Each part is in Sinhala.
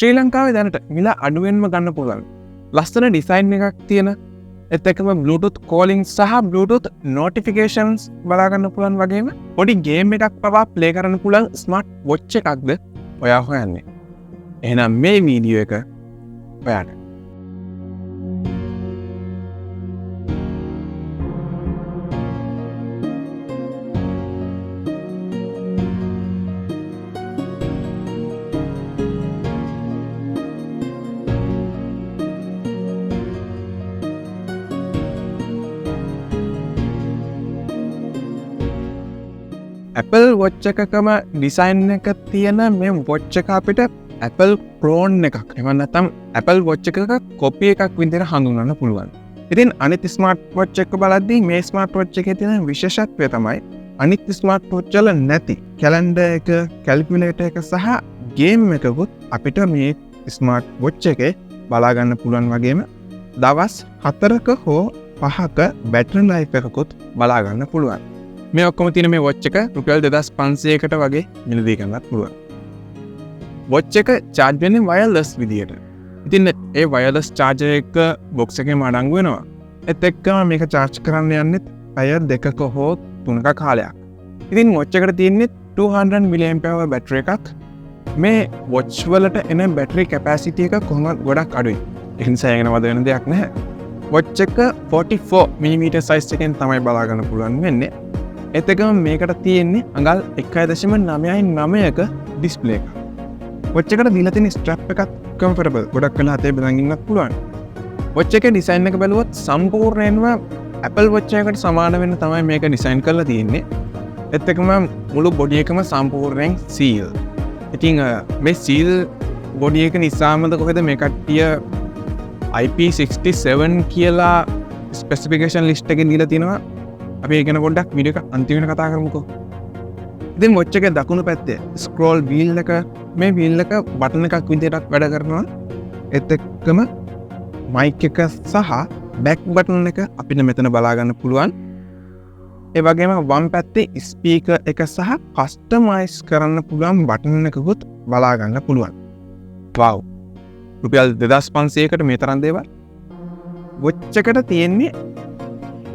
ශ්‍රී ලංකාවේ දැනට මිල අඩුවෙන්ම ගන්න පුළුවන් ලස්සන ඩිසයින් එකක් තියෙන ඒත් එක්කම Bluetooth calling සහ Bluetooth notifications බලා ගන්න පුළුවන් වගේම පොඩි ගේම් එකක් පවා ප්ලේ කරන්න පුළුවන් ස්මාර්ට් වොච් එකක්ද ඔයා හොයන්නේ. එහෙනම් මේ වීඩියෝ එක ඔයාට Apple Watch එකකම ඩිසයින් එක තියෙන මේ වොච් එක අපිට Apple Clone එකක් එහෙම නැත්නම් Apple Watch එකක කොපි එකක් විදිහට හඳුන්වන්න පුළුවන්. ඉතින් අනිත් ස්මාර්ට් වොච් එක බලද්දී මේ ස්මාර්ට් වොච් එකේ තියෙන විශේෂත්වය තමයි අනිත් ස්මාර්ට් වොච් වල නැති කැලෙන්ඩර් එක, කැල්කියුලේටර් එක සහ ගේම් එකකුත් අපිට මේ ස්මාර්ට් වොච් එකේ බලා ගන්න පුළුවන් වගේම දවස් 4ක හෝ 5ක බැටරි ලයිෆ් එකකුත් බලා ගන්න පුළුවන්. මේ ඔක්කොම තියෙන මේ වොච් එක රුපියල් 2500කට වගේ මිලදී ගන්නත් පුළුවන්. වොච් එක charge වෙන්නේ wireless විදියට. ඉතින් ඒ wireless charger එක box එකේම අඩංගු වෙනවා. ඒත් එක්කම මේක charge කරන්න යන්නේ පැය 2ක හෝ 3ක කාලයක්. ඉතින් වොච් එකට තියෙන්නේ 200 mAh බැටරි එකක්. මේ වොච් වලට එන බැටරි capacity එක කොහොමද ගොඩක් අඩුයි. ඒ නිසා ඒකන වද වෙන දෙයක් නැහැ. වොච් එක 44mm size එකෙන් තමයි බලා ගන්න පුළුවන් වෙන්නේ. ඒත් එක්කම මේකට තියෙන්නේ අඟල් 1.9ක ඩිස්ප්ලේ එකක්. වොච් එකට දීලා තියෙන ස්ට්‍රැප් එකත් කම්ෆර්ටබල්. ගොඩක් වෙලා අතේ බඳන් ඉන්නත් පුළුවන්. වොච් එකේ ඩිසයින් එක බලුවොත් සම්පූර්ණයෙන්ම Apple Watch එකකට සමාන වෙන්න තමයි මේක ඩිසයින් කරලා තියෙන්නේ. ඒත් එක්කම මුළු බොඩි එකම සම්පූර්ණයෙන් සීල්. ඉතින් මේ සීල් බොඩි එක නිසාමද කොහෙද මේ කට්ටිය IP67 කියලා ස්පෙસિෆිකේෂන් ලිස්ට් එකේ දීලා තිනවා. අපි ඒ ගැන පොඩ්ඩක් වීඩියෝ එක අන්තිමට කතා කරමුකෝ. ඉතින් වොච් එකේ දකුණු පැත්තේ ස්ක්‍රෝල් වීල් එක මේ වීල් එක බටන් එකක් විදිහට වැඩ කරනවා. ඒත් එක්කම මයික් එක සහ බෑක් බටන් එක අපිට මෙතන බලා ගන්න පුළුවන්. ඒ වගේම වම් පැත්තේ ස්පීකර් එක සහ කස්ටමයිස් කරන්න පුළුවන් බටන් එකකුත් බලා ගන්න පුළුවන්. වව්. රුපියල් 2500කට මේ තරම් දේවල්. වොච් එකට තියෙන්නේ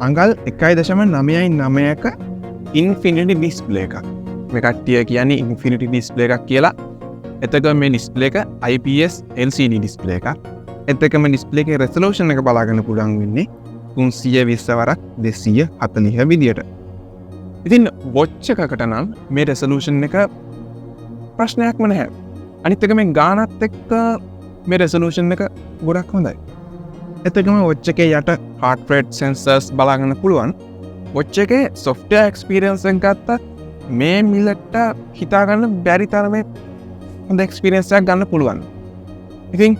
අඟල් 1.9ක ඉන්ෆිනිටි ඩිස්ප්ලේ එකක්. මේ කට්ටිය කියන්නේ ඉන්ෆිනිටි ඩිස්ප්ලේ එකක් කියලා. එතකොට මේ ඩිස්ප්ලේ එක IPS LCD ඩිස්ප්ලේ එකක්. එතකම ඩිස්ප්ලේ එකේ රෙසලූෂන් එක බලා ගන්න පුළුවන් වෙන්නේ 320 වරක් 240 විදියට. ඉතින් වොච් එකකට නම් මේ රෙසලූෂන් එක ප්‍රශ්නයක්ම නැහැ. අනිත් එක මේ ගානත් එක්ක මේ රෙසලූෂන් එක ගොඩක් හොඳයි. එතකම වොච් එකේ යට heart rate sensors බලා ගන්න පුළුවන්. වොච් එකේ software experience එක ගත්තත් මේ මිලට හිතා ගන්න බැරි තරමේ හොඳ experience එකක් ගන්න පුළුවන්. ඉතින්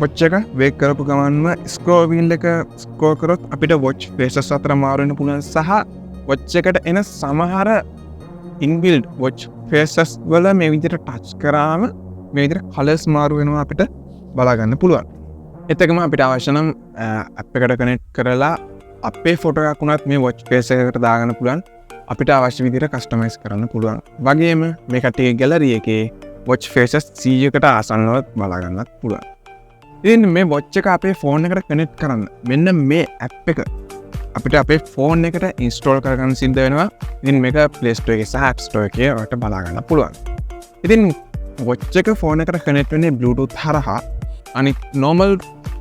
වොච් එක වේග කරපු ගමන්ම scroll wheel එක scroll කරොත් අපිට watch faces අතර මාරු වෙන්න පුළුවන් සහ වොච් එකට එන සමහර inbuilt watch faces වල මේ විදිහට touch කරාම මේ විදිහට colors මාරු වෙනවා අපිට බලා ගන්න පුළුවන්. එතකම අපිට අවශ්‍ය නම් app එකට connect කරලා අපේ ෆොටෝ එකක් උනත් මේ watch face එකකට දාගන්න පුළුවන්. අපිට අවශ්‍ය විදිහට customize කරන්න පුළුවන්. වගේම මේ කට්ටියගේ gallery එකේ watch faces 100කට ආසන්නව බලා ගන්නත් පුළුවන්. ඉතින් මේ watch එක අපේ phone එකට connect කරන්න මෙන්න මේ app එක අපිට අපේ phone එකට install කරගන්න සිද්ධ වෙනවා. ඉතින් මේක Play Store එකේ සහ App Store එකේ ඔයාලට බලා ගන්න පුළුවන්. ඉතින් watch එක phone එකට connect වෙන්නේ Bluetooth හරහා. අනිත් normal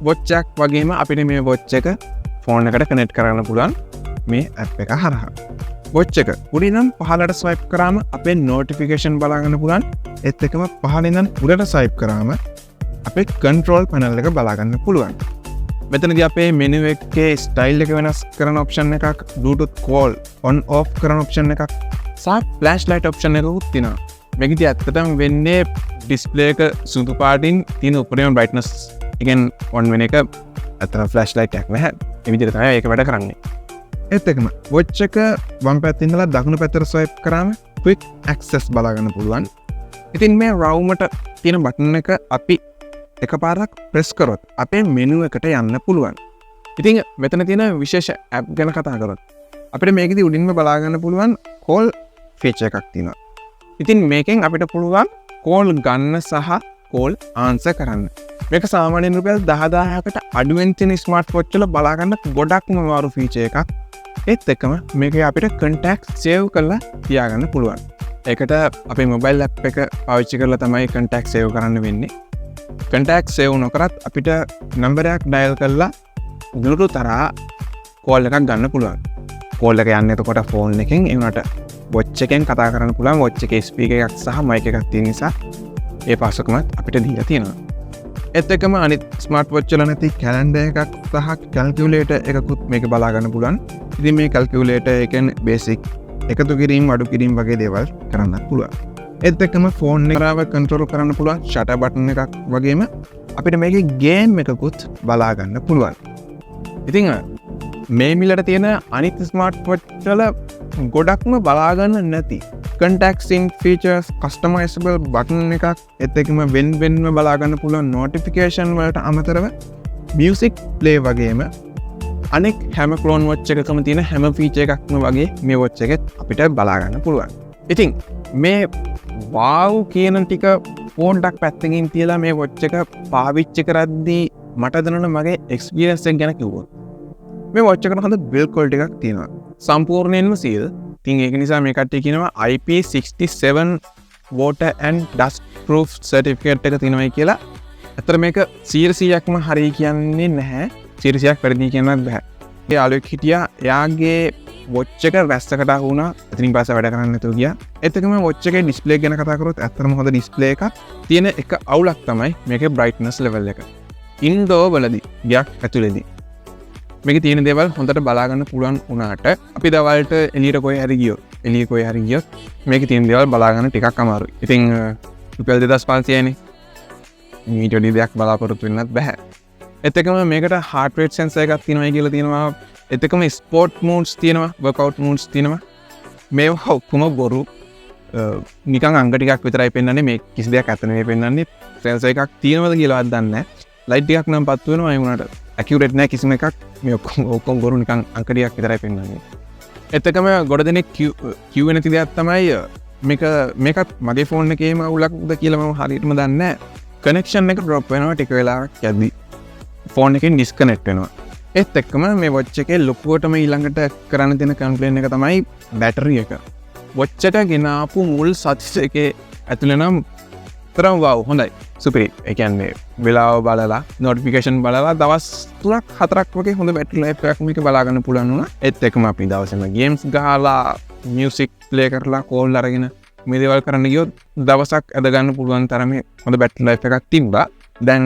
watch එකක් වගේම අපිට මේ watch එක phone එකට connect කරගන්න පුළුවන් මේ app එක හරහා. watch එක උඩින් නම් පහළට swipe කරාම අපේ notification බලා ගන්න පුළුවන්. ඒත් එකම පහළින් නම් උඩට swipe කරාම අපේ control panel එක බලා ගන්න පුළුවන්. මෙතනදී අපේ menu එකේ style එක වෙනස් කරන option එකක්, Bluetooth call on off කරන option එකක් සහ flashlight option එකකුත් තියෙනවා. මේකදී ඇත්තටම වෙන්නේ display එක සුදු පාටින් තියෙන උපරිම brightness එකෙන් on වෙන එක අතන flashlight එකක් නැහැ. මේ විදිහට තමයි ඒක වැඩ කරන්නේ. ඒත් එකම watch එක වම් පැත්තේ ඉඳලා දකුණු පැත්තට swipe කරාම quick access බලා ගන්න පුළුවන්. ඉතින් මේ රවුමට තියෙන බටන් එක අපි එකපාරක් press කරොත් අපේ menu එකට යන්න පුළුවන්. ඉතින් මෙතන තියෙන විශේෂ app ගැන කතා කරොත් අපිට මේකෙදි උඩින්ම බලා ගන්න පුළුවන් call feature එකක් තියෙනවා. ඉතින් මේකෙන් අපිට පුළුවන් call ගන්න සහ කෝල් ආන්සර් කරන්න. මේක සාමාන්‍යයෙන් රුපියල් 10000කට අඩුවෙන් තියෙන ස්මාර්ට් වොච් වල බලා ගන්න ගොඩක්ම අමාරු ෆීචර් එකක්. ඒත් එක්කම මේකේ අපිට කන්ටැක්ට් සේව් කරලා තියාගන්න පුළුවන්. ඒකට අපේ මොබයිල් ඇප් එක පාවිච්චි කරලා තමයි කන්ටැක්ට් සේව් කරන්න වෙන්නේ. කන්ටැක්ට් සේව් නොකරත් අපිට නම්බරයක් ඩයල් කරලා ගුරුතු තරහා කෝල් එකක් ගන්න පුළුවන්. කෝල් එක යන්නේ එතකොට ෆෝන් එකෙන් ඒ වුණාට වොච් එකෙන් කතා කරන්න පුළුවන්. වොච් එකේ ස්පීකර් එකක් සහ මයික් එකක් තියෙන නිසා ඒ පාසකමත් අපිට දීලා තියෙනවා. ඒත් එක්කම අනිත් ස්මාර්ට් වොච් වල නැති කැලෙන්ඩර් එකක් සහ කැල්කියුලේටර් එකකුත් මේක බලා ගන්න පුළුවන්. ඉතින් මේ කැල්කියුලේටර් එකෙන් බේසික් එකතු කිරීම අඩු කිරීම වගේ දේවල් කරන්නත් පුළුවන්. ඒත් එක්කම ෆෝන් එක කරාව කන්ට්‍රෝල් කරන්න පුළුවන් ෂටර් බටන් එකක් වගේම අපිට මේකේ ගේම් එකකුත් බලා ගන්න පුළුවන්. ඉතින් මේ මිලට තියෙන අනිත් ස්මාර්ට් වොච් වල ගොඩක්ම බලා ගන්න නැති contacts in features customizable button එකක් ඒත් එක්කම වෙන්වෙන්ව බලා ගන්න පුළුවන් notification වලට අමතරව music play වගේම අනෙක් හැම ක්ලෝන් වොච් එකකම තියෙන හැම ෆීචර් එකක්ම වගේ මේ වොච් එකෙත් අපිට බලා ගන්න පුළුවන්. ඉතින් මේ wow කියන ටික පොඩ්ඩක් පැත්තකින් තියලා මේ වොච් එක පාවිච්චි කරද්දී මට දැනුණ මගේ එක්ස්පීරියන්ස් එක ගැන කිව්වොත් මේ වොච් එකට හොඳ බිල්ඩ් ක්වොලිටි එකක් තියෙනවා. සම්පූර්ණයෙන්ම සීල්. ඉතින් ඒක නිසා මේ කට්ටිය කියනවා IP67 water and dust proof certificate එක තියෙනවායි කියලා. අතර මේක 100%ක්ම හරි කියන්නේ නැහැ. 100%ක් වැරදි කියන්නත් බෑ. ඒ යාළුවෙක් හිටියා එයාගේ වොච් එක රැස්සකට අහු වුණා. එතනින් පස්සේ වැඩ කරන්න නැතුව ගියා. ඒත් එක්කම වොච් එකේ ඩිස්ප්ලේ ගැන කතා කරොත් ඇත්තටම හොඳ ඩිස්ප්ලේ එකක් තියෙන එක අවුලක් තමයි මේකේ brightness level එක. ඉන්ඩෝර් වලදී ගයක් ඇතුලේදී මේකේ තියෙන දේවල් හොඳට බලා ගන්න පුළුවන් වුණාට අපි දවල්ට එළියට කොහේ හරි ගියොත් මේකේ තියෙන දේවල් බලා ගන්න ටිකක් අමාරුයි. ඉතින් රුපියල් 2500 නේ. මීට වඩා දෙයක් බලාපොරොත්තු වෙන්නත් බෑ. ඒත් එක්කම මේකට heart rate sensor එකක් තියෙනවායි කියලා තියෙනවා. ඒත් එක්කම sport modes තියෙනවා, workout modes තියෙනවා. මේවා ඔක්කොම බොරු. නිකන් අංග ටිකක් විතරයි පෙන්වන්නේ. මේ කිසි දෙයක් අත නෙමෙයි පෙන්වන්නේ. sensor එකක් තියෙනවද කියලාවත් දන්නේ නැහැ. ලයිට් ටිකක් නම් පත්තු වෙනවා. ඒ වුණාට accurate නැහැ කිසිම එකක්. මේ ඔක්කොම බොරු නිකන් අංක ටිකක් විතරයි පෙන්වන්නේ. ඒත් එක්කම ගොඩ දෙනෙක් කිව්වේ නැති දෙයක් තමයි මේකත් මගේ ෆෝන් එකේම අවුලක්ද කියලා මම හරියටම දන්නේ නැහැ. කනෙක්ෂන් එක ඩ්‍රොප් වෙනවා ටික වෙලාවක් යද්දී. ෆෝන් එකෙන් ඩිස්කනෙක්ට් වෙනවා. ඒත් එක්කම මේ වොච් එකේ ලොකුවටම ඊළඟට කරන්න තියෙන කම්ප්ලේන් එක තමයි බැටරි එක. වොච් එක ගෙන ආපු මුල් සතිස් එකේ ඇතුළේ නම් තරම් වව් හොඳයි. සුපිරි. ඒ කියන්නේ වෙලාව බලලා නොටිෆිකේෂන් බලලා දවස් 3ක් 4ක් වගේ හොඳ බැටරි ලයිෆ් එකක් මේක බලා ගන්න පුළුවන් වුණා. ඒත් එක්කම අපි දවසේම ගේම්ස් ගහලා මියුසික් ප්ලේ කරලා කෝල් අරගෙන මේ දේවල් කරන්න ගියොත් දවසක් ඇද ගන්න පුළුවන් තරමේ හොඳ බැටරි ලයිෆ් එකක් තිබ්බා. දැන්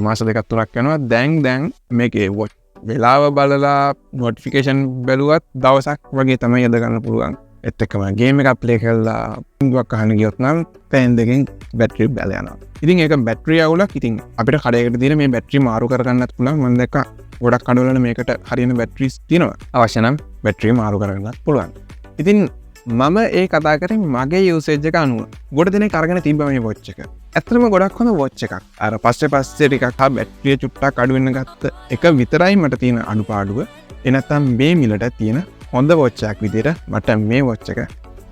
මාස 2-3ක් යනවා. දැන් මේකේ වොච් වෙලාව බලලා නොටිෆිකේෂන් බැලුවත් දවසක් වගේ තමයි ඇද ගන්න පුළුවන්. ඒත් එක්කම ගේම් එකක් ප්ලේ කරලා ඉංගුවක් අහන්න ගියොත් නම් පැය දෙකකින් බැටරි බැල යනවා. ඉතින් ඒක බැටරි අවුලක්. ඉතින් අපිට කඩේකට දින මේ බැටරි මාරු කරගන්නත් පුළුවන්. මම දැක්කා ගොඩක් කඩවල මේකට හරියන බැටරිස් තියෙනවා. අවශ්‍ය නම් බැටරි මාරු කරගන්නත් පුළුවන්. ඉතින් මම ඒ කතා කරේ මගේ යූසේජ් එක අනුව. ගොඩ දෙනෙක් අරගෙන තිබ්බ මේ වොච් එක. ඇත්තටම ගොඩක් හොඳ වොච් එකක්. අර පස්සේ ටිකක් හා බැටරිය චුට්ටක් අඩු වෙන ගත්ත එක විතරයි මට තියෙන අඩුපාඩුව. ඒ නැත්තම් මේ මිලට තියෙන හොඳ වොච් එකක් විදිහට මට මේ වොච් එක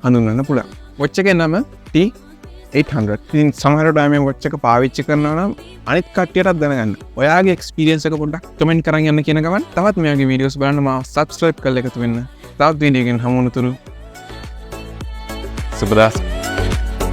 හඳුන්වන්න පුළුවන්. වොච් එකේ නම T800. ඉතින් සමහරවිට මේ වොච් එක පාවිච්චි කරනවා නම් අනිත් කට්ටියටත් දැනගන්න. ඔයාගේ එක්ස්පීරියන්ස් එක පොඩ්ඩක් කමෙන්ට් කරන් යන්න කියන ගමන් තවත් මේ වගේ වීඩියෝස් බලන්න මාව subscribe කරලා එකතු වෙන්න. තවත් වීඩියෝ එකකින් හමු වුණු තුරු සුබ දවසක්.